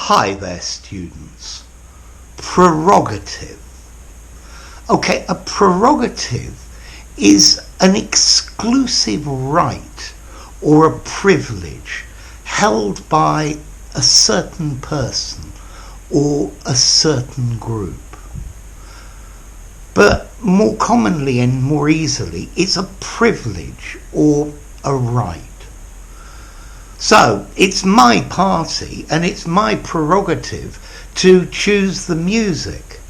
Hi there, students. Prerogative. Okay, a prerogative is an exclusive right or a privilege held by a certain person or a certain group. But more commonly and more easily, it's a privilege or a right. So, it's my party and it's my prerogative to choose the music.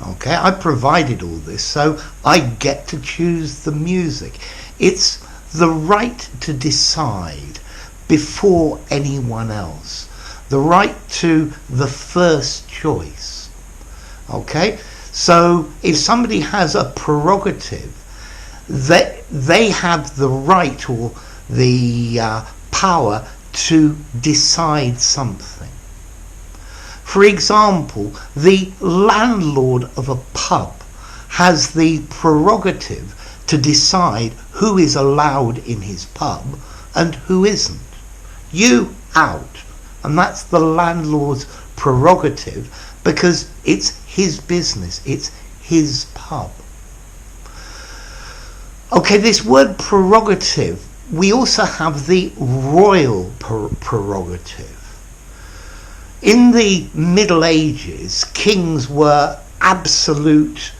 Okay, I provided all this, so I get to choose the music. It's the right to decide before anyone else. The right to the first choice. Okay, so if somebody has a prerogative, they have the right or the power to decide something. For example, the landlord of a pub has the prerogative to decide who is allowed in his pub and who isn't. You out. And that's the landlord's prerogative because it's his business, it's his pub. Okay, this word prerogative, we also have the royal prerogative. In the Middle Ages, kings were absolute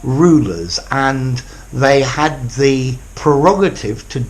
rulers and they had the prerogative to